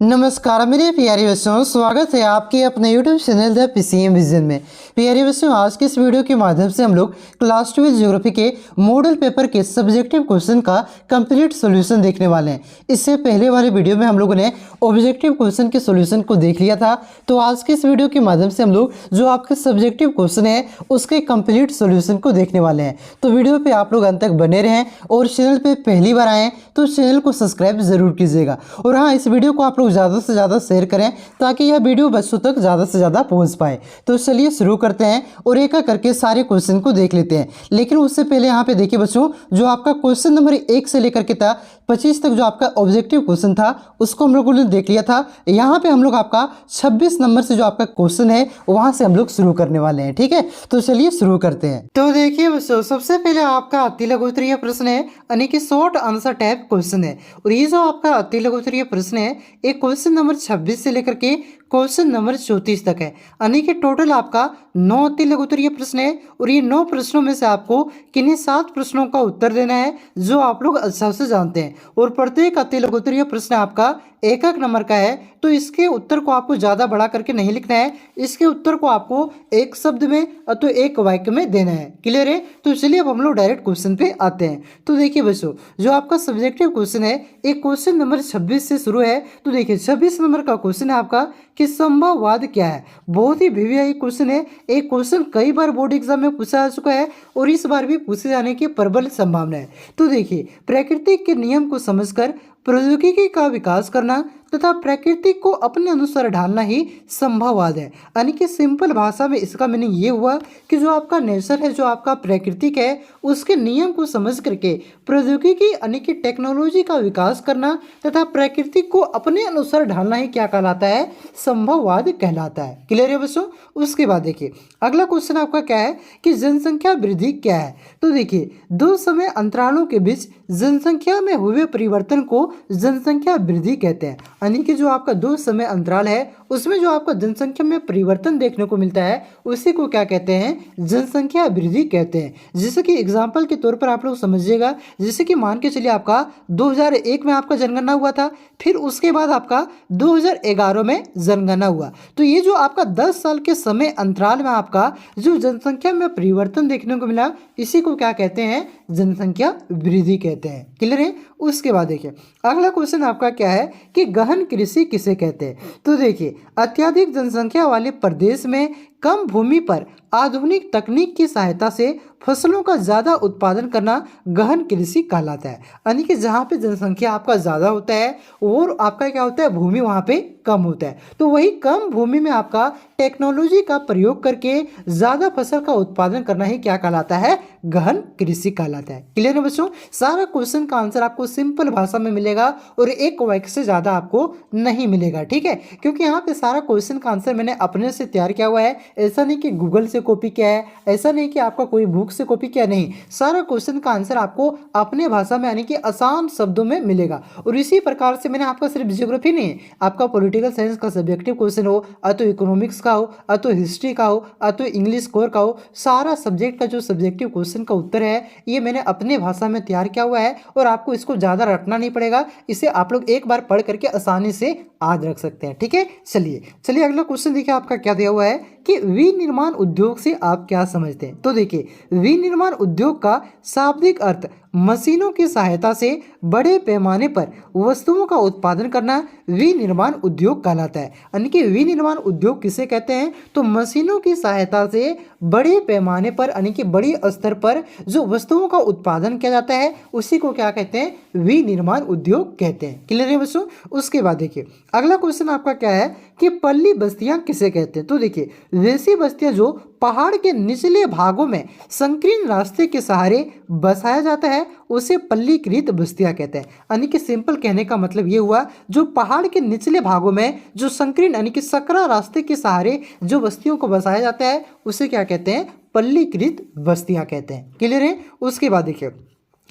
नमस्कार मेरे प्यारे बच्चों, स्वागत है आपके अपने YouTube channel the PCM vision में। प्यारे बच्चों, आज के इस वीडियो के माध्यम से हम लोग क्लास 12 ज्योग्राफी के मॉडल पेपर के सब्जेक्टिव क्वेश्चन का कंप्लीट सॉल्यूशन देखने वाले हैं। इससे पहले वाले वीडियो में हम लोगों ने ऑब्जेक्टिव क्वेश्चन के सॉल्यूशन को देख लिया था। तो आज के इस वीडियो के माध्यम से हम लोग जो आपके सब्जेक्टिव क्वेश्चन है उसके कंप्लीट सॉल्यूशन को देखने वाले हैं। तो वीडियो पे आप लोग अंत तक बने रहें और चैनल पे पहली बार आएँ तो चैनल को सब्सक्राइब जरूर कीजिएगा। और हाँ, इस वीडियो को आप लोग ज़्यादा से ज़्यादा शेयर करें ताकि यह वीडियो बच्चों तक ज़्यादा से ज़्यादा पहुंच पाए। तो चलिए शुरू करते हैं और एक एक करके सारे क्वेश्चन को देख लेते हैं। लेकिन उससे पहले यहाँ पे देखिए बच्चों, जो आपका क्वेश्चन नंबर 1 से लेकर के था 25 तक जो आपका ऑब्जेक्टिव क्वेश्चन था उसको हम लोगों ने देख लिया था। यहाँ पे हम लोग आपका 26 नंबर से जो आपका क्वेश्चन है वहाँ से हम लोग शुरू करने वाले हैं। ठीक है, तो चलिए शुरू करते हैं। तो देखिए बच्चों, सबसे पहले आपका अति लघु उत्तरीय प्रश्न है, यानी कि शॉर्ट आंसर टाइप क्वेश्चन है। और ये जो आपका अति लघु उत्तरीय प्रश्न है एक क्वेश्चन नंबर 26 से लेकर के क्वेश्चन नंबर 34 तक है, यानी कि टोटल आपका 9 अति लघु उत्तरीय प्रश्न है। और ये 9 प्रश्नों में से आपको किन्हीं 7 प्रश्नों का उत्तर देना है जो आप लोग अच्छा से जानते हैं। और प्रत्येक अति लघु उत्तरीय प्रश्न आपका एक नंबर का है, तो इसके उत्तर को आपको ज़्यादा बड़ा करके नहीं लिखना है। इसके उत्तर को आपको एक शब्द में तो एक वाक्य में देना है। क्लियर है? तो चलिए अब हम लोग डायरेक्ट क्वेश्चन पे आते हैं। तो देखिए बच्चों, जो आपका सब्जेक्टिव क्वेश्चन है एक क्वेश्चन नंबर 26 से शुरू है। तो देखिए 26 नंबर का क्वेश्चन है आपका कि संभववाद क्या है। बहुत ही वीवीआई क्वेश्चन है। एक क्वेश्चन कई बार बोर्ड एग्जाम में पूछा जा चुका है और इस बार भी पूछे जाने की प्रबल संभावना है। तो देखिए, प्रकृति के नियम को समझकर प्रौद्योगिकी का विकास करना तथा प्रकृति को अपने अनुसार ढालना ही संभववाद है। यानी कि सिंपल भाषा में इसका मीनिंग ये हुआ कि जो आपका नेचर है, जो आपका प्राकृतिक है, उसके नियम को समझ करके प्रौद्योगिकी यानी कि टेक्नोलॉजी का विकास करना तथा प्रकृति को अपने अनुसार ढालना ही क्या कहलाता है? संभववाद कहलाता है। क्लियर है बच्चों? उसके बाद देखिए अगला क्वेश्चन आपका क्या है कि जनसंख्या वृद्धि क्या है। तो देखिए, 2 समय अंतरालों के बीच जनसंख्या में हुए परिवर्तन को जनसंख्या वृद्धि कहते हैं। यानी कि जो आपका 2 समय अंतराल है उसमें जो आपका जनसंख्या में परिवर्तन देखने को मिलता है उसी को क्या कहते हैं? जनसंख्या वृद्धि कहते हैं। जैसे कि एग्जाम्पल के तौर पर आप लोग समझिएगा, जैसे कि मान के चलिए आपका 2001 में आपका जनगणना हुआ था, फिर उसके बाद आपका 2011 में जनगणना हुआ। तो ये जो आपका 10 साल के समय अंतराल में आपका जो जनसंख्या में परिवर्तन देखने को मिला इसी को क्या कहते हैं? जनसंख्या वृद्धि कहते हैं। क्लियर है? उसके बाद देखिए अगला क्वेश्चन आपका क्या है कि गहन कृषि किसे कहते हैं। तो देखिए, अत्यधिक जनसंख्या वाले प्रदेश में कम भूमि पर आधुनिक तकनीक की सहायता से फसलों का ज़्यादा उत्पादन करना गहन कृषि कहलाता है। यानी कि जहाँ पे जनसंख्या आपका ज़्यादा होता है और आपका क्या होता है? भूमि वहाँ पे कम होता है। तो वही कम भूमि में आपका टेक्नोलॉजी का प्रयोग करके ज़्यादा फसल का उत्पादन करना ही क्या कहलाता है? गहन कृषि कहलाता है। क्लियर है बच्चों? सारा क्वेश्चन का आंसर आपको सिंपल भाषा में मिलेगा और एक वाक्य से ज़्यादा आपको नहीं मिलेगा। ठीक है, क्योंकि यहाँ पे सारा क्वेश्चन का आंसर मैंने अपने से तैयार किया हुआ है। ऐसा नहीं कि गूगल से कॉपी किया है, ऐसा नहीं कि आपका कोई बुक से कॉपी किया, नहीं। सारा क्वेश्चन का आंसर आपको अपने भाषा में यानी कि आसान शब्दों में मिलेगा। और इसी प्रकार से मैंने आपका सिर्फ जियोग्राफी नहीं, आपका पॉलिटिकल साइंस का सब्जेक्टिव क्वेश्चन हो, तो इकोनॉमिक्स का हो, तो हिस्ट्री का हो, तो इंग्लिश कोर का हो, सारा सब्जेक्ट का जो सब्जेक्टिव क्वेश्चन का उत्तर है ये मैंने अपने भाषा में तैयार किया हुआ है। और आपको इसको ज़्यादा रटना नहीं पड़ेगा, इसे आप लोग एक बार पढ़ करके आसानी से याद रख सकते हैं। ठीक है, चलिए अगला क्वेश्चन देखिए आपका क्या दिया हुआ है कि विनिर्माण उद्योग से आप क्या समझते हैं। तो देखिए, विनिर्माण उद्योग का शाब्दिक अर्थ मशीनों की सहायता से बड़े पैमाने पर वस्तुओं का उत्पादन करना विनिर्माण उद्योग कहलाता है। यानी कि विनिर्माण उद्योग किसे कहते हैं? तो मशीनों की सहायता से बड़े पैमाने पर यानी कि बड़ी स्तर पर जो वस्तुओं का उत्पादन किया जाता है उसी को क्या कहते हैं? विनिर्माण उद्योग कहते हैं। क्लियर है बच्चों? उसके बाद देखिए अगला क्वेश्चन आपका क्या है कि पल्ली बस्तियां किसे कहते हैं। तो देखिए, वैसी बस्तियां जो पहाड़ के निचले भागों में संकीर्ण रास्ते के सहारे बसाया जाता है उसे पल्लीकृत बस्तियां कहते हैं। यानी कि सिंपल कहने का मतलब ये हुआ, जो पहाड़ के निचले भागों में जो संकीर्ण यानी कि सकरा रास्ते के सहारे जो बस्तियों को बसाया जाता है उसे क्या कहते हैं? पल्लीकृत बस्तियां कहते हैं। क्लियर है? उसके बाद देखिए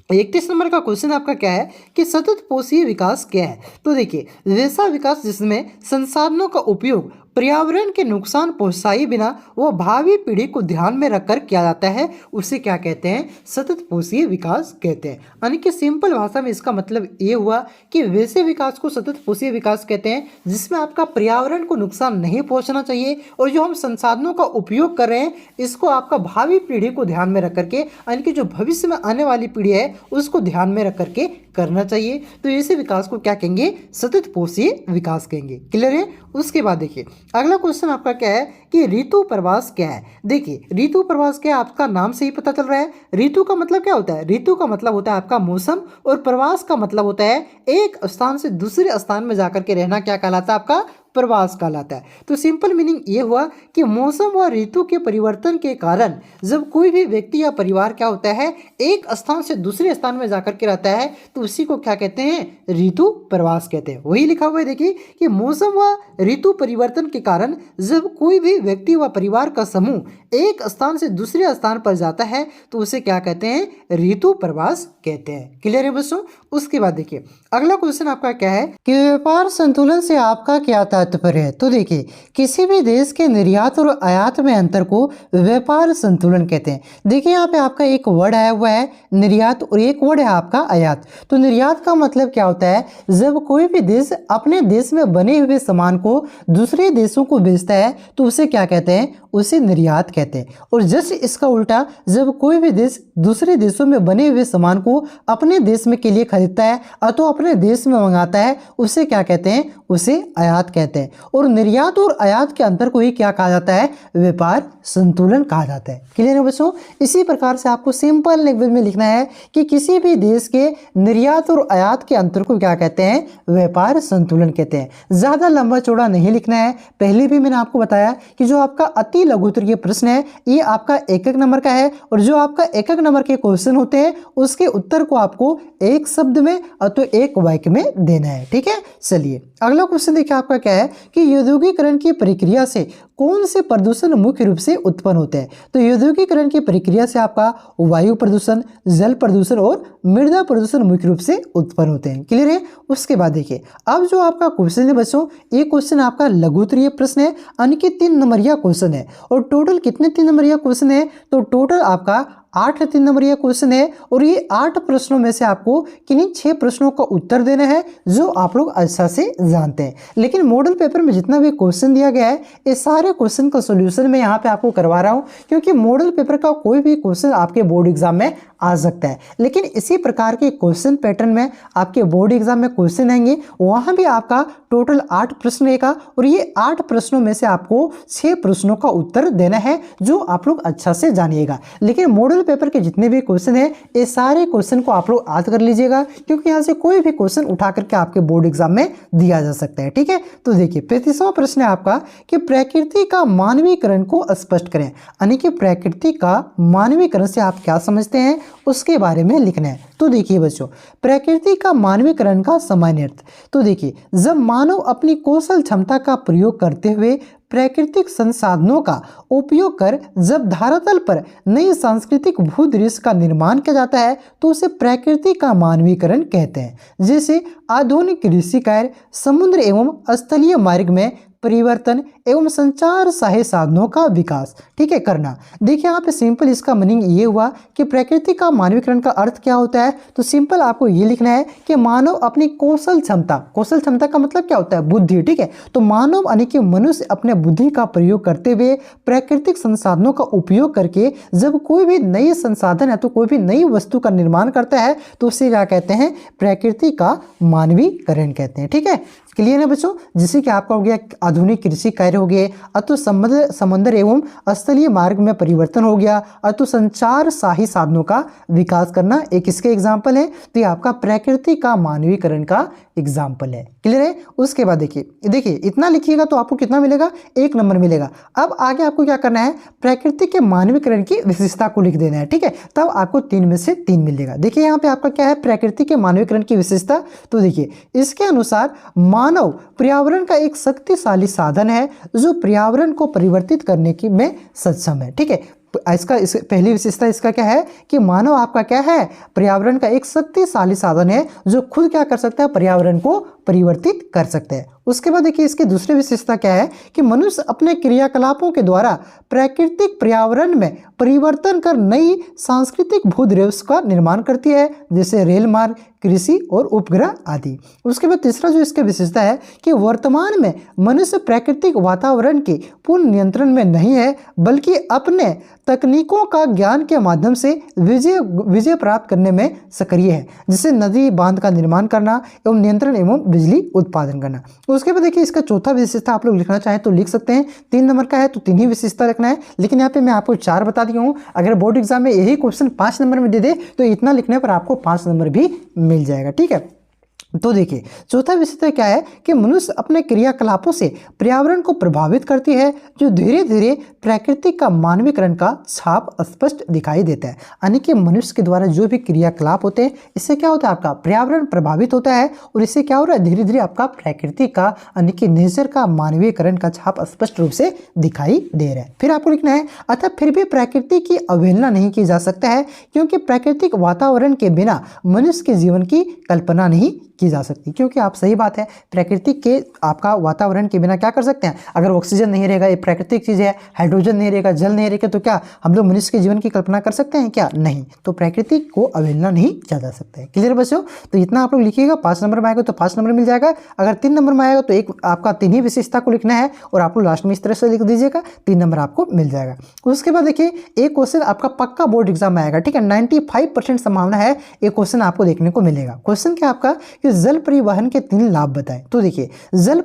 31 नंबर का क्वेश्चन आपका क्या है कि सतत पोषीय विकास क्या है। तो देखिए, वैसा विकास जिसमें संसाधनों का उपयोग पर्यावरण के नुकसान पहुंचाए बिना वह भावी पीढ़ी को ध्यान में रखकर किया जाता है, उसे क्या कहते हैं? सतत पोषीय विकास कहते हैं। यानी कि सिंपल भाषा में इसका मतलब ये हुआ कि वैसे विकास को सतत पोषीय विकास कहते हैं जिसमें आपका पर्यावरण को नुकसान नहीं पहुंचना चाहिए और जो हम संसाधनों का उपयोग कर रहे हैं इसको आपका भावी पीढ़ी को ध्यान में रख करके, यानी कि जो भविष्य में आने वाली पीढ़ी है उसको ध्यान में रख करके करना चाहिए। तो ऐसे विकास को क्या कहेंगे? सतत पोषीय विकास कहेंगे। क्लियर है? उसके बाद देखिए अगला क्वेश्चन आपका क्या है कि ऋतु प्रवास क्या है। देखिए ऋतु प्रवास क्या है, आपका नाम से ही पता चल रहा है। ऋतु का मतलब क्या होता है? ऋतु का मतलब होता है आपका मौसम और प्रवास का मतलब होता है एक स्थान से दूसरे स्थान में जाकर के रहना। क्या कहलाता है? आपका प्रवास कहलाता है। तो सिंपल मीनिंग ये हुआ कि मौसम व ऋतु के परिवर्तन के कारण जब कोई भी व्यक्ति या परिवार क्या होता है एक स्थान से दूसरे स्थान में जाकर के रहता है तो उसी को क्या कहते हैं? ऋतु प्रवास कहते हैं। वही लिखा हुआ है देखिए कि मौसम व ऋतु परिवर्तन के कारण जब कोई भी व्यक्ति व परिवार का समूह एक स्थान से दूसरे स्थान पर जाता है तो उसे क्या कहते हैं? ऋतु प्रवास कहते हैं। क्लियर है बच्चों? उसके बाद देखिए अगला क्वेश्चन आपका क्या है कि व्यापार संतुलन से आपका क्या तात्पर्य है। तो देखिए किसी भी देश के निर्यात और आयात में अंतर को व्यापार संतुलन कहते हैं। देखिए यहाँ पे आपका एक वर्ड आया हुआ है निर्यात और एक वर्ड है आपका आयात। तो निर्यात का मतलब क्या होता है? जब कोई भी देश अपने देश में बने हुए सामान को दूसरे देशों को बेचता है तो उसे क्या कहते हैं? उसे निर्यात कहते हैं। और जस्ट इसका उल्टा जब कोई भी देश दूसरे देशों में बने हुए सामान को अपने देश में के लिए खरीदता है अथवा अपने देश में मंगाता है उसे क्या कहते हैं? उसे आयात कहते हैं। और निर्यात और आयात के अंतर को ही क्या कहा जाता है? व्यापार संतुलन कहा जाता है। क्लियर है बच्चों? इसी प्रकार से आपको सिंपल लैंग्वेज में लिखना है कि किसी भी देश के निर्यात और आयात के अंतर को क्या कहते हैं? व्यापार संतुलन कहते हैं। ज्यादा लंबा चौड़ा नहीं लिखना है। पहले भी मैंने आपको बताया कि जो आपका अति लघु उत्तरीय प्रश्न है ये आपका एक नंबर का है और जो आपका एक नंबर के क्वेश्चन होते हैं उसके उत्तर को आपको एक शब्द में अथवा एक वाक्य में देना है। ठीक है, चलिए अगला क्वेश्चन देखिए आपका क्या है कि औद्योगिकरण की प्रक्रिया से कौन से प्रदूषण मुख्य रूप से उत्पन्न होते हैं। तो औद्योगिकरण की प्रक्रिया से आपका वायु प्रदूषण, जल प्रदूषण और मृदा प्रदूषण मुख्य रूप से उत्पन्न होते हैं। क्लियर है? उसके बाद देखिए अब जो आपका क्वेश्चन है बच्चों ये क्वेश्चन आपका लघु उत्तरीय प्रश्न है, यानी कि 3 नंबरिया क्वेश्चन है। और टोटल कितने 3 नंबरिया क्वेश्चन है? तो टोटल आपका 8 3 नंबरिया क्वेश्चन है और ये 8 प्रश्नों में से आपको किन्हीं 6 प्रश्नों का उत्तर देना है जो आप लोग अच्छा से जानते हैं। लेकिन मॉडल पेपर में जितना भी क्वेश्चन दिया गया है ये सारे क्वेश्चन का सॉल्यूशन मैं यहाँ पे आपको करवा रहा हूँ क्योंकि मॉडल पेपर का कोई भी क्वेश्चन आपके बोर्ड एग्जाम में आ सकता है। लेकिन इसी प्रकार के क्वेश्चन पैटर्न में आपके बोर्ड एग्जाम में क्वेश्चन आएंगे, वहां भी आपका टोटल 8 प्रश्न रहेगा और ये 8 प्रश्नों में से आपको 6 प्रश्नों का उत्तर देना है जो आप लोग अच्छा से जानिएगा। लेकिन मॉडल पेपर के जितने भी क्वेश्चन है ये सारे क्वेश्चन को आप लोग याद कर लीजिएगा क्योंकि यहाँ से कोई भी क्वेश्चन उठा करके आपके बोर्ड एग्जाम में दिया जा सकता है। ठीक है, तो देखिए 35वां प्रश्न है आपका कि प्रकृति का मानवीकरण को स्पष्ट करें। यानी कि प्रकृति का मानवीकरण से आप क्या समझते हैं उसके बारे में लिखना है। तो देखिए बच्चों प्रकृति का मानवीकरण का सामान्य अर्थ। तो देखिए जब मानव अपनी कौशल क्षमता का प्रयोग करते हुए प्राकृतिक संसाधनों का उपयोग कर जब धरातल पर नई सांस्कृतिक भूदृश्य का निर्माण किया जाता है तो उसे प्रकृति का मानवीकरण कहते हैं। जैसे आधुनिक कृषि कार्य, समुद्र एवं स्थलीय मार्ग में परिवर्तन एवं संचार सहायक साधनों का विकास। ठीक है, करना। देखिए यहाँ पे सिंपल इसका मीनिंग ये हुआ कि प्रकृति का मानवीकरण का अर्थ क्या होता है। तो सिंपल आपको ये लिखना है कि मानव अपनी कौशल क्षमता का मतलब क्या होता है? बुद्धि। ठीक है, तो मानव यानी कि मनुष्य अपने बुद्धि का प्रयोग करते हुए प्राकृतिक संसाधनों का उपयोग करके जब कोई भी नई संसाधन है तो कोई भी नई वस्तु का निर्माण करता है तो उसे क्या कहते हैं? प्रकृति का मानवीकरण कहते हैं। ठीक है, क्लियर है बच्चों? जैसे कि आपका हो गया आधुनिक कृषि कार्य हो गए, अतु समुद्र एवं स्थलीय मार्ग में परिवर्तन हो गया, अतु संचार सहायक साधनों का विकास करना एक इसके एग्जाम्पल है। तो ये आपका प्रकृति का मानवीकरण का एग्जाम्पल है। क्लियर है? उसके बाद देखिए इतना लिखिएगा तो आपको कितना मिलेगा? 1 नंबर मिलेगा। अब आगे आपको क्या करना है? प्रकृति के मानवीकरण की विशेषता को लिख देना है। ठीक है, तब आपको 3 में से 3 मिलेगा। देखिए यहाँ पे आपका क्या है? प्रकृति के मानवीकरण की विशेषता। तो देखिए इसके अनुसार मानव पर्यावरण का एक शक्तिशाली साधन है जो पर्यावरण को परिवर्तित करने की में सक्षम है। ठीक है, पहली विशेषता इसका क्या है कि मानव आपका क्या है? पर्यावरण का एक शक्तिशाली साधन है जो खुद क्या कर सकता है? पर्यावरण को परिवर्तित कर सकते हैं। उसके बाद देखिए इसकी दूसरी विशेषता क्या है कि मनुष्य अपने क्रियाकलापों के द्वारा प्राकृतिक पर्यावरण में परिवर्तन कर नई सांस्कृतिक भूदृश्य का निर्माण करती है, जैसे रेल मार्ग, कृषि और उपग्रह आदि। उसके बाद तीसरा जो इसकी विशेषता है कि वर्तमान में मनुष्य प्राकृतिक वातावरण के पूर्ण नियंत्रण में नहीं है, बल्कि अपने तकनीकों का ज्ञान के माध्यम से विजय प्राप्त करने में सक्रिय है, जैसे नदी बांध का निर्माण करना एवं नियंत्रण एवं बिजली उत्पादन करना। उसके बाद देखिए इसका चौथा विशेषता आप लोग लिखना चाहें तो लिख सकते हैं। 3 नंबर का है तो 3 ही विशेषता रखना है, लेकिन यहाँ पे मैं आपको 4 बता दिया हूँ। अगर बोर्ड एग्जाम में यही क्वेश्चन 5 नंबर में दे दे तो इतना लिखने पर आपको 5 नंबर भी मिल जाएगा। ठीक है, तो देखिए चौथा विषय क्या है कि मनुष्य अपने क्रियाकलापों से पर्यावरण को प्रभावित करती है, जो धीरे धीरे प्रकृति का मानवीकरण का छाप स्पष्ट दिखाई देता है। यानी कि मनुष्य के द्वारा जो भी क्रियाकलाप होते हैं इससे क्या होता है, आपका पर्यावरण प्रभावित होता है और इससे क्या हो रहा है, धीरे धीरे आपका प्रकृति का यानी कि नेचर का मानवीकरण का छाप स्पष्ट रूप से दिखाई दे रहा है। फिर आपको लिखना है अतः फिर भी प्रकृति की अवहेलना नहीं की जा सकता है, क्योंकि प्राकृतिक वातावरण के बिना मनुष्य के जीवन की कल्पना नहीं की जा सकती। क्योंकि आप सही बात है, प्रकृति के आपका वातावरण के बिना क्या कर सकते हैं, अगर ऑक्सीजन नहीं रहेगा, ये प्राकृतिक चीज़ है, हाइड्रोजन नहीं रहेगा, जल नहीं रहेगा, तो क्या हम लोग मनुष्य के जीवन की कल्पना कर सकते हैं क्या, नहीं। तो प्रकृति को अवहेलना नहीं किया जा सकता है। क्लियर बच्चों, तो इतना आप लोग लिखिएगा। 5 नंबर में आएगा तो 5 नंबर मिल जाएगा। अगर 3 नंबर में आएगा तो एक आपका 3 ही विशेषता को लिखना है और आप लोग लास्ट में इस तरह से लिख दीजिएगा, 3 नंबर आपको मिल जाएगा। उसके बाद देखिए एक क्वेश्चन आपका पक्का बोर्ड एग्जाम में आएगा। ठीक है, 95% संभावना है एक क्वेश्चन आपको देखने को मिलेगा। क्वेश्चन क्या आपका कि जल परिवहन के 3 लाभ बताएं। तो देखिए जल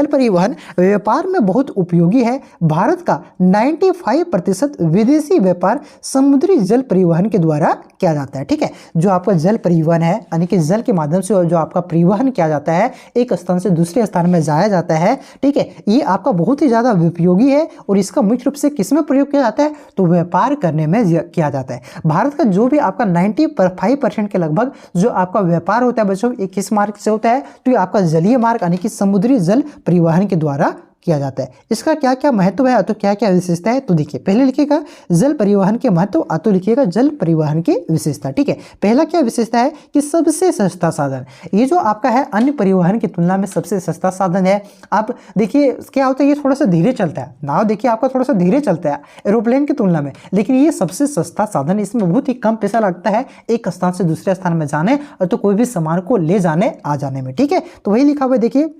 परिवहन व्यापार में बहुत उपयोगी है। भारत का 95% विदेशी व्यापार समुद्री जल परिवहन के द्वारा किया जाता है। ठीक है, जो आपका जल परिवहन है यानी कि जल के माध्यम से जो आपका परिवहन किया जाता है, एक स्थान से दूसरे स्थान में जाया जाता है। ठीक है, ये आपका बहुत ही ज्यादा उपयोगी है और इसका मुख्य रूप से किसमें प्रयोग किया जाता है, तो व्यापार करने में किया जाता है। भारत का जो भी आपका 95% के लगभग जो आपका व्यापार होता है बच्चों, ये किस मार्ग से होता है, तो ये आपका जलीय मार्ग यानी कि समुद्री जल परिवहन के द्वारा किया जाता है। इसका क्या क्या महत्व है तो क्या क्या विशेषता है, तो देखिए पहले लिखिएगा जल परिवहन के महत्व, तो लिखिएगा जल परिवहन की विशेषता। ठीक है, पहला क्या विशेषता है कि सबसे सस्ता साधन, ये जो आपका है अन्य परिवहन की तुलना में सबसे सस्ता साधन है। आप देखिए क्या होता है, ये थोड़ा सा धीरे चलता है, नाव देखिए आपका थोड़ा सा धीरे चलता है एरोप्लेन की तुलना में, लेकिन ये सबसे सस्ता साधन, इसमें बहुत ही कम पैसा लगता है एक स्थान से दूसरे स्थान में जाने और तो कोई भी सामान को ले जाने आ जाने में। ठीक है, तो वही लिखा हुआ है देखिए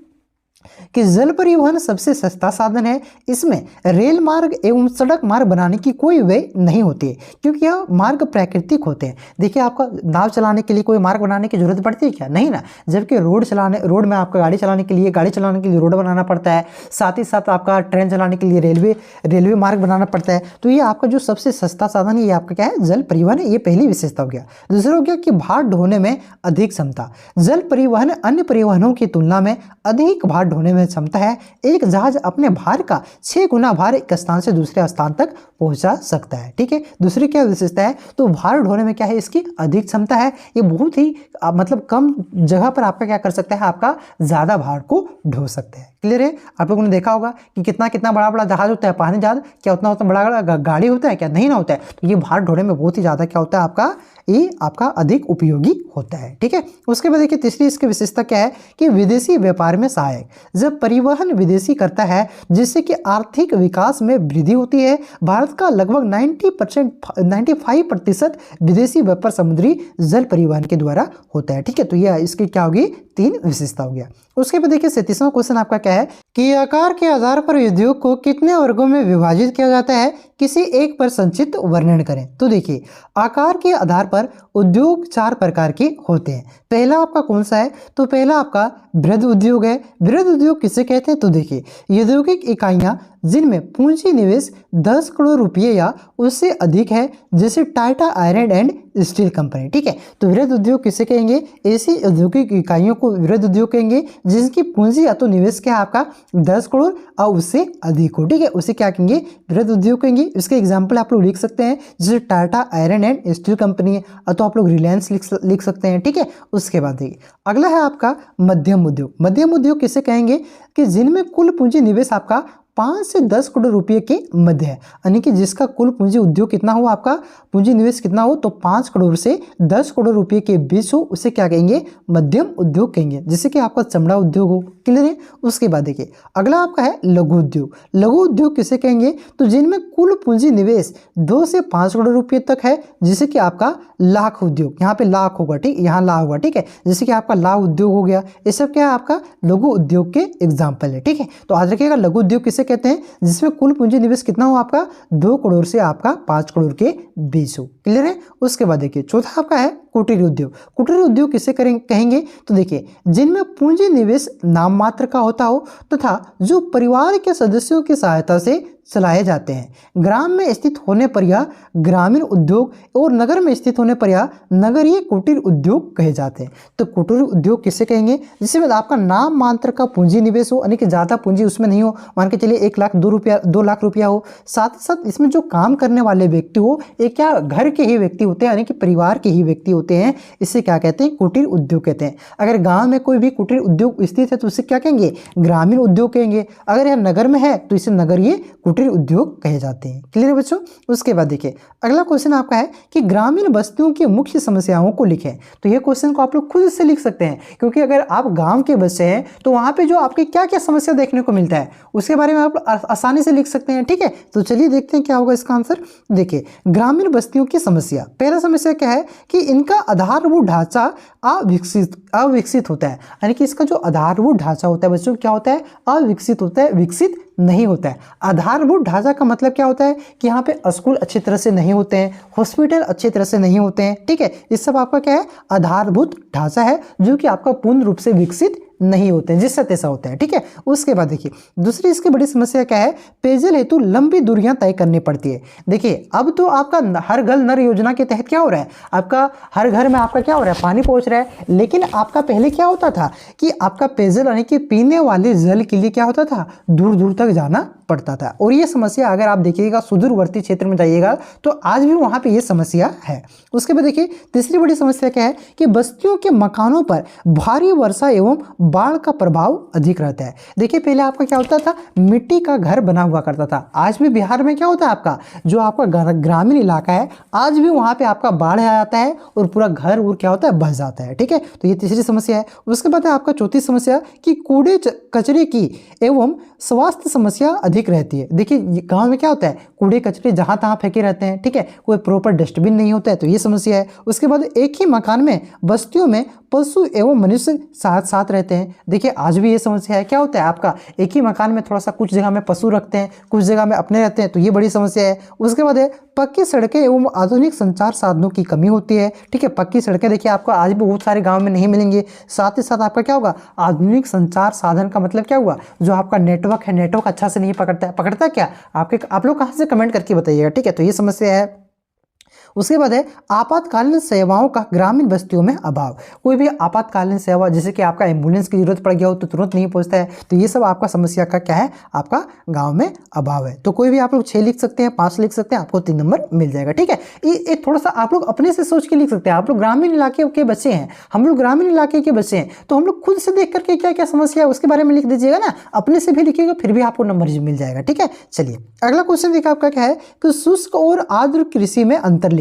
कि जल परिवहन सबसे सस्ता साधन है। इसमें रेल मार्ग एवं सड़क मार्ग बनाने की कोई व्यय नहीं होती है, क्योंकि यह मार्ग प्राकृतिक होते हैं। देखिए आपका नाव चलाने के लिए कोई मार्ग बनाने की जरूरत पड़ती है क्या, नहीं ना। जबकि रोड में आपका गाड़ी चलाने के लिए रोड बनाना पड़ता है, साथ ही साथ आपका ट्रेन चलाने के लिए रेलवे मार्ग बनाना पड़ता है। तो ये आपका जो सबसे सस्ता साधन है ये आपका क्या है, जल परिवहन है। ये पहली विशेषता हो गया। दूसरा हो गया कि भार ढोने में अधिक क्षमता। जल परिवहन अन्य परिवहनों की तुलना में अधिक भार ढोने में क्षमता है। एक जहाज अपने भार का 6 गुना भार एक स्थान से दूसरे स्थान तक पहुंचा सकता है। ठीक है, दूसरी क्या विशेषता है, तो भार ढोने में क्या है, इसकी अधिक क्षमता है। ये बहुत ही मतलब कम जगह पर आपका क्या कर सकता है, आपका ज्यादा भार को ढो सकते हैं। क्लियर है, आप लोगों ने देखा होगा कि कितना बड़ा बड़ा जहाज होता है, पानी जहाज, क्या उतना बड़ा गाड़ी होता है क्या, नहीं ना होता है। तो ये भार ढोने में बहुत ही ज्यादा क्या होता है, आपका ये आपका अधिक उपयोगी होता है। ठीक है, उसके बाद देखिए तीसरी इसकी विशेषता क्या है कि विदेशी व्यापार में सहायक। जब परिवहन विदेशी करता है जिससे कि आर्थिक विकास में वृद्धि होती है। भारत का लगभग 95% विदेशी व्यापार समुद्री जल परिवहन के द्वारा होता है। ठीक है, तो यह इसकी क्या होगी, 3 विशेषता हो गया। उसके बाद देखिए 37वां क्वेश्चन आपका क्या है कि आकार के आधार पर उद्योग को कितने वर्गों में विभाजित किया जाता है, किसी एक पर संक्षिप्त वर्णन करें। तो देखिए आकार के आधार पर उद्योग 4 प्रकार के होते हैं। पहला आपका कौन सा है, तो पहला आपका बृहद उद्योग है। बृहद उद्योग किसे कहते हैं, तो देखिए औद्योगिक इकाइयां जिनमें पूंजी निवेश 10 करोड़ रुपये या उससे अधिक है, जैसे Tata iron and steel company. ठीक है, तो वृहद उद्योग किसे कहेंगे, ऐसी औद्योगिक इकाइयों को वृहद उद्योग कहेंगे जिसकी पूंजी या तो निवेश क्या है आपका 10 करोड़ और उससे अधिक हो। ठीक है, उसे क्या कहेंगे, वृहद उद्योग कहेंगे। इसके एग्जाम्पल आप लोग लिख सकते हैं, जैसे Tata iron and steel company है, तो आप लोग रिलायंस लिख सकते हैं। ठीक है, उसके बाद देखिए अगला है आपका मध्यम उद्योग। मध्यम उद्योग किसे कहेंगे कि जिनमें कुल पूंजी निवेश आपका 5 से 10 करोड़ रुपये के मध्य है, यानी कि जिसका कुल पूंजी उद्योग कितना हो, आपका पूंजी निवेश कितना हो, तो 5 करोड़ से 10 करोड़ रुपये के बीच हो, उसे क्या कहेंगे, मध्यम उद्योग कहेंगे, जैसे कि आपका चमड़ा उद्योग हो। क्लियर है। उसके बाद देखिए अगला आपका है लघु उद्योग। लघु उद्योग किसे कहेंगे, तो जिनमें कुल पूंजी निवेश 2 से 5 करोड़ रुपये तक है, जैसे कि आपका लाख उद्योग, यहाँ पे लाख होगा, ठीक, यहाँ ला होगा, ठीक है, जैसे कि आपका ला उद्योग हो गया। ये सब क्या है, आपका लघु उद्योग के एग्जाम्पल है। ठीक है, तो आज रखिएगा लघु उद्योग किसे कहते हैं, जिसमें कुल पूंजी निवेश कितना हो, आपका 2 करोड़ से आपका 5 करोड़ के बीच हो। क्लियर है। उसके बाद देखिए चौथा आपका है कुटीर उद्योग। कुटीर उद्योग किसे कहेंगे, तो देखिए जिनमें पूंजी निवेश नाम मात्र का होता हो तथा जो परिवार के सदस्यों की सहायता से चलाए जाते हैं। ग्राम में स्थित होने पर यह ग्रामीण उद्योग और नगर में स्थित होने पर यह नगरीय कुटीर उद्योग कहे जाते हैं। तो कुटीर उद्योग किसे कहेंगे, जिसमें आपका नाम मात्र का पूंजी निवेश हो, यानी कि ज़्यादा पूंजी उसमें नहीं हो, मान के चलिए 1 लाख 2 लाख रुपया हो, साथ ही साथ इसमें जो काम करने वाले व्यक्ति हो ये क्या घर के ही व्यक्ति होते हैं, यानी कि परिवार के ही व्यक्ति होते हैं। इसे क्या कहते हैं, कुटीर उद्योग कहते हैं। अगर गाँव में कोई भी कुटीर उद्योग स्थित है तो उसे क्या कहेंगे, ग्रामीण उद्योग कहेंगे। अगर यह नगर में है तो इसे नगरीय कुटीर उद्योग कहे जाते हैं। क्लियर है बच्चों। उसके बाद देखिए अगला क्वेश्चन आपका है कि ग्रामीण बस्तियों की मुख्य समस्याओं को लिखें। तो ये क्वेश्चन को आप लोग खुद से लिख सकते हैं, क्योंकि अगर आप गांव के बच्चे हैं तो वहां पे जो आपके क्या क्या समस्या देखने को मिलता है उसके बारे में आप आसानी से लिख सकते हैं। ठीक है, तो चलिए देखते हैं क्या होगा इसका आंसर। देखिए ग्रामीण बस्तियों की समस्या, पहला समस्या क्या है कि इनका आधारभूत ढांचा अविकसित होता है, यानी कि इसका जो आधारभूत ढांचा होता है बच्चों क्या होता है, अविकसित होता है, विकसित नहीं होता है। आधारभूत ढांचा का मतलब क्या होता है कि यहाँ पे स्कूल अच्छी तरह से नहीं होते हैं, हॉस्पिटल अच्छी तरह से नहीं होते हैं। ठीक है, इस सब आपका क्या है, आधारभूत ढांचा है जो कि आपका पूर्ण रूप से विकसित नहीं होते हैं, जिससे तैसा होता है। ठीक है, उसके बाद देखिए दूसरी इसकी बड़ी समस्या क्या है, पेयजल हेतु लंबी दूरियां तय करनी पड़ती है। देखिए अब तो आपका हर घर नल योजना के तहत क्या हो रहा है, आपका हर घर में आपका क्या हो रहा है, पानी पहुंच रहा है। लेकिन आपका पहले क्या होता था कि आपका पेयजल यानी कि पीने वाले जल के लिए क्या होता था, दूर दूर तक जाना पड़ता था। और ये समस्या अगर आप देखिएगा सुदूरवर्ती क्षेत्र में जाइएगा तो आज भी वहां पे ये समस्या है। उसके बाद देखिए तीसरी बड़ी समस्या क्या है कि बस्तियों के मकानों पर भारी वर्षा एवं बाढ़ का प्रभाव अधिक रहता है। देखिए पहले आपका क्या होता था, मिट्टी का घर बना हुआ करता था। आज भी बिहार में क्या होता है, आपका जो आपका ग्रामीण इलाका है आज भी वहां पे आपका बाढ़ आ जाता है और पूरा घर और क्या होता है, बह जाता है। ठीक है, तो ये तीसरी समस्या है। उसके बाद है आपका चौथी समस्या कि कूड़े कचरे की एवं स्वास्थ्य समस्या अधिक रहती है। देखिए गांव में क्या होता है, कूड़े कचरे जहां तहां फेंके रहते हैं। ठीक है, कोई प्रॉपर डस्टबिन नहीं होता है, तो ये समस्या है। उसके बाद एक ही मकान में बस्तियों में पशु एवं मनुष्य साथ साथ रहते हैं। देखिए आज भी ये समस्या है, क्या होता है आपका एक ही मकान में थोड़ा सा कुछ जगह में पशु रखते हैं, कुछ जगह में अपने रहते हैं, तो ये बड़ी समस्या है। उसके बाद है पक्की सड़कें एवं आधुनिक संचार साधनों की कमी होती है। ठीक है, पक्की सड़कें देखिए आपको आज भी बहुत सारे गाँव में नहीं मिलेंगे। साथ ही साथ आपका क्या होगा, आधुनिक संचार साधन का मतलब क्या हुआ, जो आपका नेटवर्क है, नेटवर्क अच्छा से नहीं पकड़ता क्या, आप लोग कहाँ से कमेंट करके बताइएगा। ठीक है, तो ये समस्या है। उसके बाद है आपातकालीन सेवाओं का ग्रामीण बस्तियों में अभाव। कोई भी आपातकालीन सेवा जैसे कि आपका एम्बुलेंस की जरूरत पड़ गया हो तो तुरंत नहीं पहुंचता है, तो ये सब आपका समस्या का क्या है, आपका गांव में अभाव है। तो कोई भी आप लोग 6 लिख सकते हैं, 5 लिख सकते हैं, आपको 3 नंबर मिल जाएगा। ठीक है, ये थोड़ा सा आप लोग अपने से सोच के लिख सकते हैं। आप लोग ग्रामीण इलाके के बच्चे हैं, हम लोग ग्रामीण इलाके के बच्चे हैं, तो हम लोग खुद से देख करके क्या क्या समस्या है उसके बारे में लिख दीजिएगा ना, अपने से भी लिखिएगा फिर भी आपको नंबर मिल जाएगा। ठीक है, चलिए अगला क्वेश्चन देखिए आपका क्या है कि शुष्क और आर्द्र कृषि में अंतर लिखें।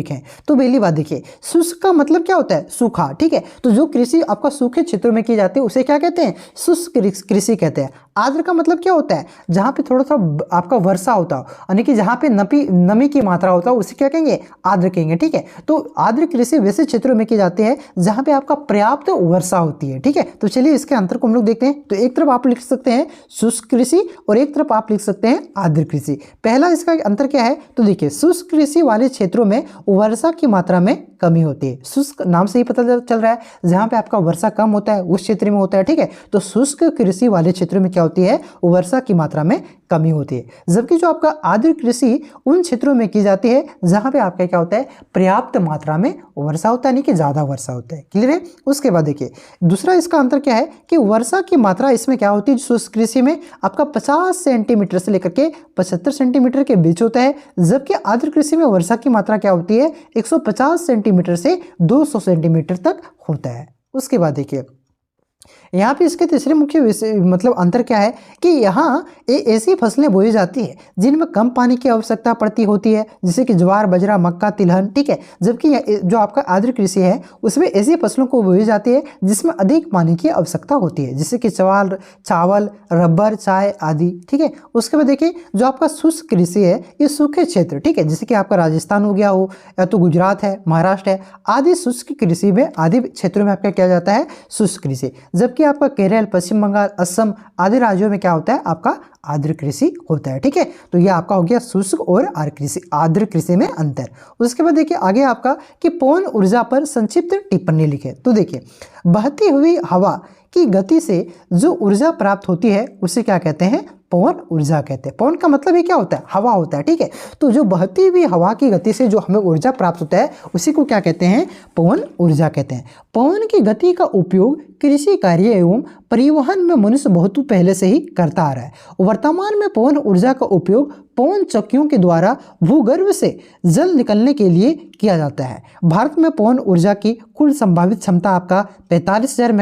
तो पहली बात देखिए शुष्क का मतलब क्या होता है, सूखा। ठीक है, तो जो कृषि आपका सूखे क्षेत्रों में की जाती है उसे क्या कहते हैं, शुष्क कृषि कहते हैं। आर्द्र का मतलब क्या होता है, जहां पे थोड़ा सा आपका वर्षा होता हो, यानी कि जहां पे नमी की मात्रा होता है उसे क्या कहेंगे, आर्द्र कहेंगे। ठीक है, तो आर्द्र कृषि वैसे क्षेत्रों में की जाती है जहां पे आपका पर्याप्त वर्षा होती है। ठीक है, तो चलिए इसके अंतर को हम लोग देखते हैं। तो एक तरफ आप लिख सकते हैं शुष्क कृषि और एक तरफ आप लिख सकते हैं आर्द्र कृषि। पहला इसका अंतर क्या है, तो देखिए शुष्क कृषि वाले क्षेत्रों में वर्षा की मात्रा में कमी होती है। शुष्क नाम से ही पता चल रहा है, जहां पे आपका वर्षा कम होता है उस क्षेत्र में होता है। ठीक है, तो शुष्क कृषि वाले क्षेत्रों में क्या होती है, वर्षा की मात्रा में कमी होती है। जबकि जो आपका आर्द्र कृषि उन क्षेत्रों में की जाती है जहां पे आपका क्या होता है, पर्याप्त मात्रा में वर्षा होता है, यानी कि ज्यादा वर्षा होता है। क्लियर है। उसके बाद देखिए दूसरा इसका अंतर क्या है कि वर्षा की मात्रा इसमें क्या होती है, शुष्क कृषि में आपका 50 सेंटीमीटर से लेकर के 75 सेंटीमीटर के बीच होता है, जबकि आर्द्र कृषि में वर्षा की मात्रा क्या होती है, 150 सेंटीमीटर से 200 सेंटीमीटर तक होता है। उसके बाद देखिए यहाँ पे इसके तीसरे मुख्य मतलब अंतर क्या है कि यहाँ ऐसी फसलें बोई जाती है जिनमें कम पानी की आवश्यकता पड़ती होती है, जैसे कि ज्वार, बाजरा, मक्का, तिलहन, ठीक है। जबकि जो आपका आर्द्र कृषि है उसमें ऐसी फसलों को बोई जाती है जिसमें अधिक पानी की आवश्यकता होती है, जैसे कि चावल, रबर, चाय आदि, ठीक है। उसके बाद देखिए जो आपका शुष्क कृषि है ये सूखे क्षेत्र, ठीक है, जैसे कि आपका राजस्थान हो गया हो या तो गुजरात है, महाराष्ट्र है आदि शुष्क कृषि में आदि क्षेत्रों में आपका किया जाता है शुष्क कृषि। जबकि आपका केरल, पश्चिम बंगाल, असम आदि राज्यों में क्या होता है आपका आर्द्र कृषि होता है, ठीक है। तो ये आपका हो गया शुष्क और आर्द्र कृषि में अंतर। उसके बाद देखिए आगे आपका कि पवन ऊर्जा पर संक्षिप्त टिप्पणी लिखे। तो देखिए बहती हुई हवा की गति से जो ऊर्जा प्राप्त होती है उसे क्या कहते हैं, पवन ऊर्जा कहते हैं। पवन का मतलब ही क्या होता है, हवा होता है, ठीक है। तो जो बहती हुई हवा की गति से जो हमें ऊर्जा प्राप्त होता है उसी को क्या कहते हैं, पवन ऊर्जा कहते हैं। पवन की गति का उपयोग कृषि कार्य एवं परिवहन में मनुष्य बहुत पहले से ही करता आ रहा है। वर्तमान में पवन ऊर्जा का उपयोग पवन चक्कियों के द्वारा भूगर्भ से जल निकलने के लिए किया जाता है। भारत में पवन ऊर्जा की कुल संभावित क्षमता आपका 45,000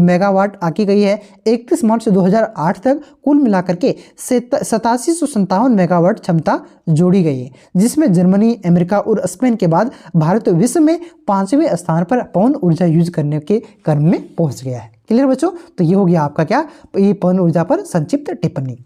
मेगावाट आकी गई है। 31 मार्च 2008 तक कुल मिलाकर के 8757 मेगावाट क्षमता जोड़ी गई है, जिसमें जर्मनी, अमेरिका और स्पेन के बाद भारत विश्व में 5वें स्थान पर पवन ऊर्जा यूज करने के क्रम में पहुंच गया है। क्लियर बच्चों, तो ये हो गया आपका क्या, ये पवन ऊर्जा पर संक्षिप्त टिप्पणी।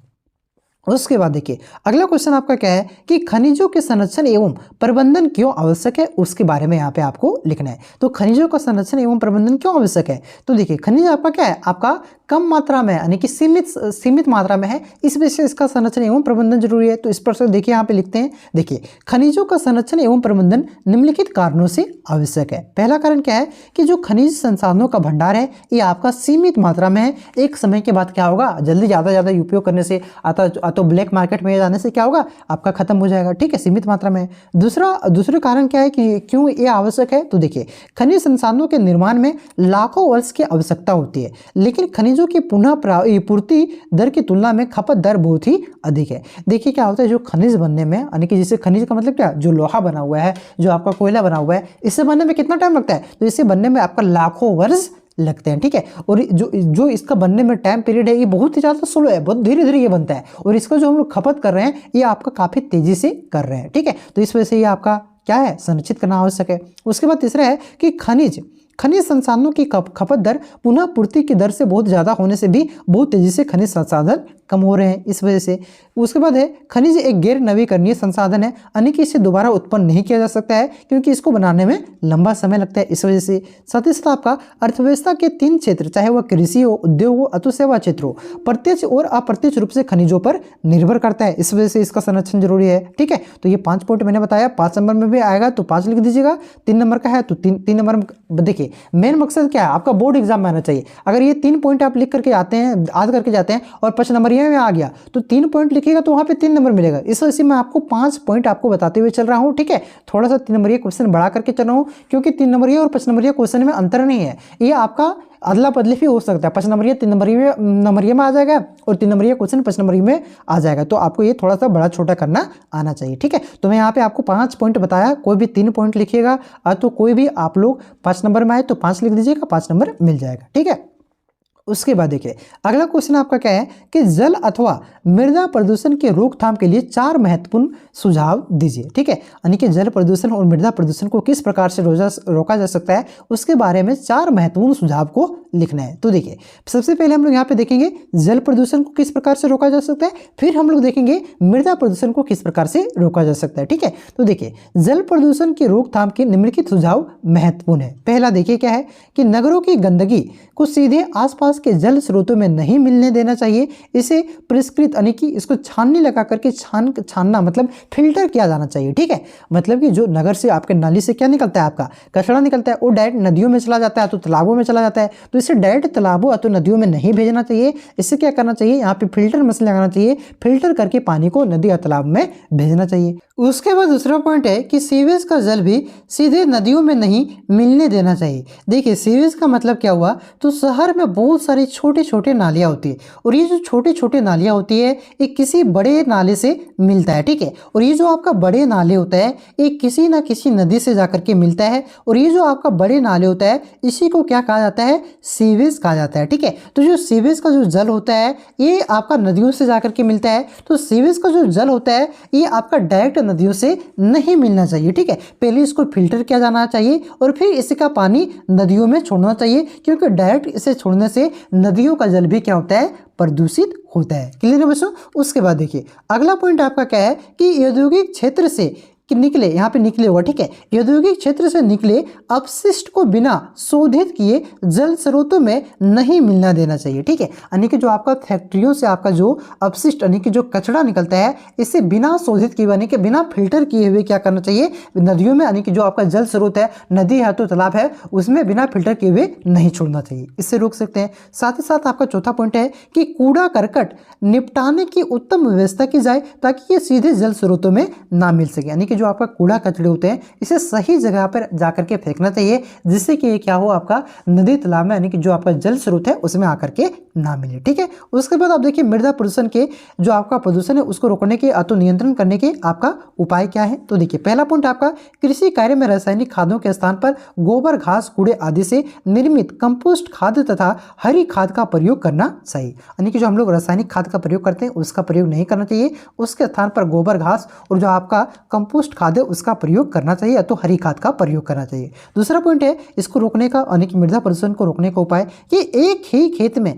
उसके बाद देखिए अगला क्वेश्चन आपका क्या है कि खनिजों के संरक्षण एवं प्रबंधन क्यों आवश्यक है, उसके बारे में यहाँ पे आपको लिखना है। तो खनिजों का संरक्षण एवं प्रबंधन क्यों आवश्यक है, तो देखिए खनिज आपका क्या है, आपका कम मात्रा में यानी कि सीमित मात्रा में है, इस वजह से इसका संरक्षण एवं प्रबंधन जरूरी है। तो इस पर देखिए यहाँ पे लिखते हैं, देखिए खनिजों का संरक्षण एवं प्रबंधन निम्नलिखित कारणों से आवश्यक है। पहला कारण क्या है कि जो खनिज संसाधनों का भंडार है ये आपका सीमित मात्रा में है, एक समय के बाद क्या होगा, जल्दी ज़्यादा उपयोग करने से तो ब्लैक मार्केट में जाने से क्या होगा आपका खत्म हो जाएगा, ठीक है, सीमित मात्रा में। दूसरा कारण क्या है कि क्यों ये आवश्यक है, तो देखिए खनिज संसाधनों के निर्माण में लाखों वर्ष की आवश्यकता होती है, लेकिन खनिजों की पुनः पूर्ति दर की तुलना में खपत दर बहुत ही अधिक है। देखिए क्या होता है, जो खनिज बनने में यानी कि जिसे खनिज का मतलब क्या, जो लोहा बना हुआ है, जो आपका कोयला बना हुआ है, इससे बनने में कितना टाइम लगता है, तो इसे बनने में आपका लाखों वर्ष लगते हैं, ठीक है। और जो इसका बनने में टाइम पीरियड है ये बहुत ही ज़्यादा स्लो है, बहुत धीरे धीरे ये बनता है, और इसका जो हम लोग खपत कर रहे हैं ये आपका काफ़ी तेजी से कर रहे हैं, ठीक है। तो इस वजह से ये आपका क्या है, संरक्षित करना आवश्यक है। उसके बाद तीसरा है कि खनिज संसाधनों की खपत दर पुनः पूर्ति की दर से बहुत ज़्यादा होने से भी बहुत तेजी से खनिज संसाधन कम हो रहे हैं, इस वजह से। उसके बाद है खनिज एक गैर नवीकरणीय संसाधन है, यानी कि इसे दोबारा उत्पन्न नहीं किया जा सकता है क्योंकि इसको बनाने में लंबा समय लगता है, इस वजह से। साथ ही साथ आपका अर्थव्यवस्था के 3 क्षेत्र, चाहे वह कृषि हो, उद्योग हो, अथवा सेवा क्षेत्र हो, प्रत्यक्ष और अप्रत्यक्ष रूप से खनिजों पर निर्भर करता है, इस वजह से इसका संरक्षण जरूरी है, ठीक है। तो ये 5 पॉइंट मैंने बताया, 5 नंबर में भी आएगा तो 5 लिख दीजिएगा, 3 नंबर का है तो 3 नंबर में। देखिए मेन मकसद क्या है, आपका बोर्ड एग्जाम में आना चाहिए। अगर ये 3 पॉइंट आप लिख करके आते हैं, याद करके जाते हैं और 5 नंबर में आ गया तो 3 पॉइंट लिखिएगा तो वहां पे 3 नंबर मिलेगा। इस वजह से मैं आपको 5 पॉइंट आपको बताते हुए चल रहा हूं, ठीक है। थोड़ा सा 3 नंबरिया क्वेश्चन बढ़ा करके चल रहा हूं क्योंकि 3 नंबरिया और 5 नंबरिया क्वेश्चन में अंतर नहीं है, ये आपका अदला बदली भी हो सकता है। 5 नंबरिया 3 नंबरिया में आ जाएगा और 3 नंबरिया क्वेश्चन 5 नंबरिया में आ जाएगा, तो आपको ये थोड़ा सा बड़ा छोटा करना आना चाहिए, ठीक है। तो मैं यहाँ पे आपको 5 पॉइंट बताया, कोई भी 3 पॉइंट लिखिएगा, तो कोई भी आप लोग 5 नंबर में आए तो 5 लिख दीजिएगा, 5 नंबर मिल जाएगा, ठीक है। उसके बाद देखिए अगला क्वेश्चन आपका क्या है कि जल अथवा मृदा प्रदूषण के रोकथाम के लिए 4 महत्वपूर्ण सुझाव दीजिए, ठीक है। यानी कि जल प्रदूषण और मृदा प्रदूषण को किस प्रकार से रोका जा सकता है उसके बारे में 4 महत्वपूर्ण सुझाव को लिखना है। तो देखिए सबसे पहले हम लोग यहाँ पे देखेंगे जल प्रदूषण को किस प्रकार से रोका जा सकता है, फिर हम लोग देखेंगे मृदा प्रदूषण को किस प्रकार से रोका जा सकता है, ठीक है। तो देखिए जल प्रदूषण की रोकथाम के निम्नलिखित सुझाव महत्वपूर्ण है। पहला देखिए क्या है कि नगरों की गंदगी को सीधे आसपास के जल स्रोतों में नहीं मिलने देना चाहिए, इसे परिष्कृत यानी कि इसको छाननी लगा करके छानना मतलब फिल्टर किया जाना चाहिए, ठीक है। मतलब कि जो नगर से आपके नाली से क्या निकलता है, आपका कचरा निकलता है, वो डायरेक्ट नदियों में चला जाता है तो तालाबों में चला जाता है, तो इसे डायरेक्ट तालाबों तो नदियों में नहीं भेजना चाहिए। इससे क्या करना चाहिए, यहाँ पे फिल्टर मशीन लगाना चाहिए, फिल्टर करके पानी को नदी या तालाब में भेजना चाहिए। उसके बाद दूसरा पॉइंट है कि सीवेज का जल भी सीधे नदियों में नहीं मिलने देना चाहिए। देखिए सीवेज का मतलब क्या हुआ, तो शहर में बहुत बहुत सारी छोटे छोटे नालियाँ होती है, और ये जो छोटे छोटे नालियाँ होती है ये किसी बड़े नाले से मिलता है, ठीक है। और ये जो आपका बड़े नाले होता है ये किसी ना किसी नदी से जाकर के मिलता है, और ये जो आपका बड़े नाले होता है इसी को क्या कहा जाता है, सीवेज कहा जाता है, ठीक है। तो जो सीवेज का जो जल होता है ये आपका नदियों से जाकर के मिलता है, तो सीवेज का जो जल होता है ये आपका डायरेक्ट नदियों से नहीं मिलना चाहिए, ठीक है। पहले इसको फिल्टर किया जाना चाहिए और फिर इसका पानी नदियों में छोड़ना चाहिए, क्योंकि डायरेक्ट इसे छोड़ने से नदियों का जल भी क्या होता है, प्रदूषित होता है। क्लियर है बच्चों। उसके बाद देखिए अगला पॉइंट आपका क्या है कि औद्योगिक क्षेत्र से कि निकले, यहाँ पे निकले होगा, ठीक है। औद्योगिक क्षेत्र से निकले अपशिष्ट को बिना शोधित किए जल स्रोतों में नहीं मिलना देना चाहिए, ठीक है। यानी कि जो आपका फैक्ट्रियों से आपका जो अपशिष्ट यानी कि जो कचरा निकलता है इसे बिना शोधित किए यानी कि बिना फिल्टर किए हुए क्या करना चाहिए, नदियों में यानी कि जो आपका जल स्रोत है, नदी है तो तालाब है, उसमें बिना फिल्टर किए हुए नहीं छोड़ना चाहिए, इससे रोक सकते हैं। साथ ही साथ आपका चौथा पॉइंट है कि कूड़ा करकट निपटाने की उत्तम व्यवस्था की जाए ताकि ये सीधे जल स्रोतों में ना मिल सके, यानी कि जो आपका कूड़ा कचरे होते हैं इसे सही जगह पर जाकर के फेंकना चाहिए, जिससे कि ये क्या हो, आपका नदी तालाब में यानी कि जो आपका जल स्रोत है उसमें आकर के ना मिले, ठीक है। उसके बाद आप देखिए मृदा प्रदूषण के जो आपका प्रदूषण है उसको रोकने के अथवा नियंत्रण करने के आपका उपाय क्या है। तो देखिए पहला पॉइंट आपका कृषि कार्य में रासायनिक खादों के स्थान पर गोबर, घास, कूड़े आदि से निर्मित कंपोस्ट खाद तथा हरी खाद का प्रयोग करना चाहिए, यानी कि जो हम लोग रासायनिक खाद का प्रयोग करते हैं उसका प्रयोग नहीं करना चाहिए, उसके स्थान पर गोबर, घास और जो आपका कंपोस्ट खाद है उसका प्रयोग करना चाहिए या तो हरी खाद का प्रयोग करना चाहिए। दूसरा पॉइंट है इसको रोकने का यानी कि मृदा प्रदूषण को रोकने का उपाय कि एक ही खेत में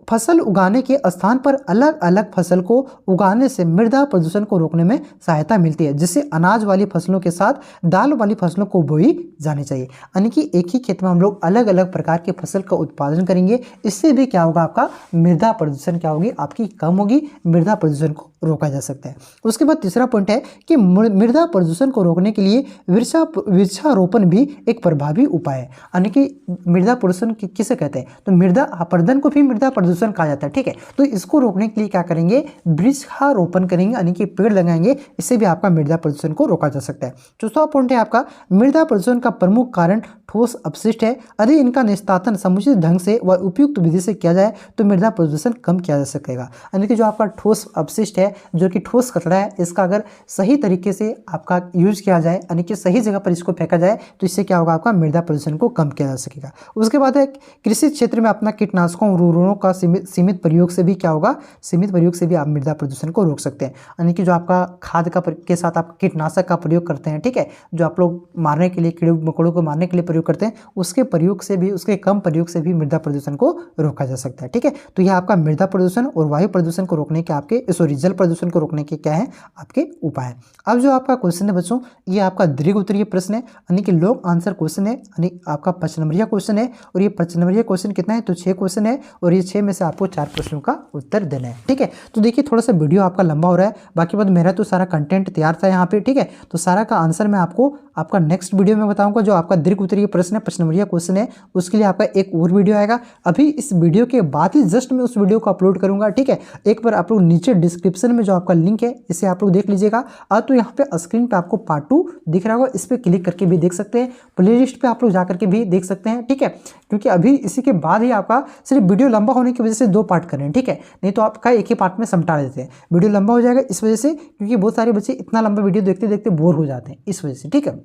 फसल उगाने के स्थान पर अलग अलग फसल को उगाने से मृदा प्रदूषण को रोकने में सहायता मिलती है, जिससे अनाज वाली फसलों के साथ दाल वाली फसलों को बोई जानी चाहिए, यानी कि एक ही खेत में हम लोग अलग अलग प्रकार के फसल का उत्पादन करेंगे, इससे भी क्या होगा, आपका मृदा प्रदूषण क्या होगी, आपकी कम होगी, मृदा प्रदूषण को रोका जा सकता है। उसके बाद तीसरा पॉइंट है कि मृदा प्रदूषण को रोकने के लिए वृक्षारोपण भी एक प्रभावी उपाय है, यानी कि मृदा प्रदूषण किसे कहते हैं, तो मृदा अपरदन को भी मृदा प्रदूषण कहा जाता है, ठीक है। तो इसको रोकने के लिए क्या करेंगे, वृक्षारोपण करेंगे, यानी कि पेड़ लगाएंगे, इससे भी आपका मृदा प्रदूषण को रोका जा सकता है। चौथा पॉइंट है आपका मृदा प्रदूषण का प्रमुख कारण ठोस अपशिष्ट है, यदि इनका निस्तारण समुचित ढंग से व उपयुक्त विधि से किया जाए तो मृदा प्रदूषण कम किया जा सकेगा, यानी कि जो आपका ठोस अपशिष्ट है, जो कि ठोस कचरा है, इसका अगर सही तरीके से आपका यूज किया जाए, यानी कि सही जगह पर इसको फेंका जाए तो इससे क्या होगा, आपका मृदा प्रदूषण को कम किया जा सकेगा। उसके बाद है कृषि क्षेत्र में अपना कीटनाशकों और उर्वरकों का सीमित प्रयोग से भी क्या होगा, सीमित प्रयोग से भी आप मृदा प्रदूषण को रोक सकते हैं, यानी कि जो आपका खाद का के साथ आप कीटनाशक का प्रयोग करते हैं, ठीक है, जो आप लोग मारने के लिए, कीड़े मकोड़ों को मारने के लिए प्रयोग करते हैं, उसके प्रयोग से भी, उसके कम प्रयोग से भी मृदा प्रदूषण को रोका जा सकता है, ठीक है। तो यह आपका मृदा प्रदूषण और वायु प्रदूषण को रोकने के आपके जल प्रदूषण को रोकने के क्या है, आपके उपाय। अब जो आपका क्वेश्चन है बच्चों, ये आपका दीर्घ उत्तरीय प्रश्न है, यानी कि लॉन्ग आंसर क्वेश्चन है, यानी आपका 5 नंबरिया क्वेश्चन है, और ये 5 नंबरिया क्वेश्चन कितना है, तो 6 क्वेश्चन है, और ये 6 में से आपको 4 प्रश्नों का उत्तर देना है, ठीक है। तो देखिए थोड़ा सा वीडियो आपका लंबा हो रहा है, बाकी बात मेरा तो सारा कंटेंट तैयार था यहाँ पे, ठीक है। तो सारा का आंसर मैं आपको आपका नेक्स्ट वीडियो में बताऊंगा, जो आपका दीर्घ उत्तरीय प्रश्न है, 5 नंबरिया क्वेश्चन है, उसके लिए आपका एक और वीडियो आएगा। अभी इस वीडियो के बाद ही जस्ट मैं उस वीडियो को अपलोड करूंगा, ठीक है। एक बार आप लोग नीचे डिस्क्रिप्शन में जो आपका लिंक है इसे आप लोग देख लीजिएगा, तो यहाँ पे स्क्रीन पे आपको पार्ट 2 दिख रहा होगा, इस पर क्लिक करके भी देख सकते हैं, प्लेलिस्ट पे आप लोग जाकर के भी देख सकते हैं, ठीक है। क्योंकि अभी इसी के बाद ही आपका सिर्फ वीडियो लंबा होने की वजह से 2 पार्ट कर रहे हैं, ठीक है, नहीं तो आपका एक ही पार्ट में समटा देते हैं, वीडियो लंबा हो जाएगा इस वजह से, क्योंकि बहुत सारे बच्चे इतना लंबा वीडियो देखते देखते बोर हो जाते हैं इस वजह से, ठीक है।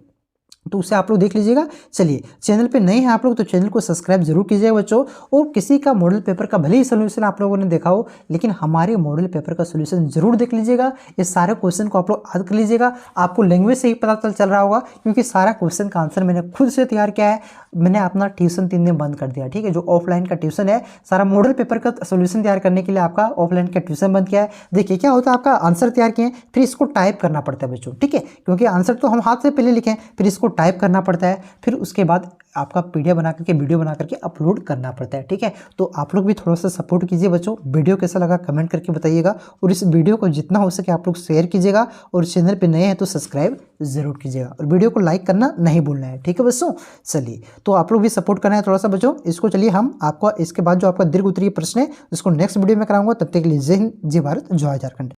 तो उसे आप लोग देख लीजिएगा। चलिए चैनल पे नए हैं आप लोग तो चैनल को सब्सक्राइब जरूर कीजिएगा बच्चों, और किसी का मॉडल पेपर का भले ही सोल्यूशन आप लोगों ने देखा हो, लेकिन हमारे मॉडल पेपर का सोल्यूशन जरूर देख लीजिएगा। ये सारे क्वेश्चन को आप लोग याद कर लीजिएगा, आपको लैंग्वेज से ही पता चल रहा होगा, क्योंकि सारा क्वेश्चन का आंसर मैंने खुद से तैयार किया है, मैंने अपना ट्यूशन 3 दिन बंद कर दिया, ठीक है। जो ऑफलाइन का ट्यूशन है, सारा मॉडल पेपर का सोल्यूशन तैयार करने के लिए आपका ऑफलाइन का ट्यूशन बंद किया है। देखिए क्या होता है, आपका आंसर तैयार किए फिर इसको टाइप करना पड़ता है बच्चों, ठीक है, क्योंकि आंसर तो हम हाथ से पहले लिखें, फिर इसको टाइप करना पड़ता है, फिर उसके बाद आपका पीडीएफ बना करके, वीडियो बना करके अपलोड करना पड़ता है, ठीक है। तो आप लोग भी थोड़ा सा सपोर्ट कीजिए बच्चों, वीडियो कैसा लगा कमेंट करके बताइएगा, और इस वीडियो को जितना हो सके आप लोग शेयर कीजिएगा, और चैनल पे नए हैं तो सब्सक्राइब जरूर कीजिएगा, और वीडियो को लाइक करना नहीं भूलना है, ठीक है बच्चों। चलिए तो आप लोग भी सपोर्ट करना है थोड़ा सा बच्चों इसको। चलिए हम आपको इसके बाद जो आपका दीर्घ उत्तरीय प्रश्न है उसको नेक्स्ट वीडियो में कराऊंगा, तब तक के लिए जय हिंद, जय भारत, जय झारखंड।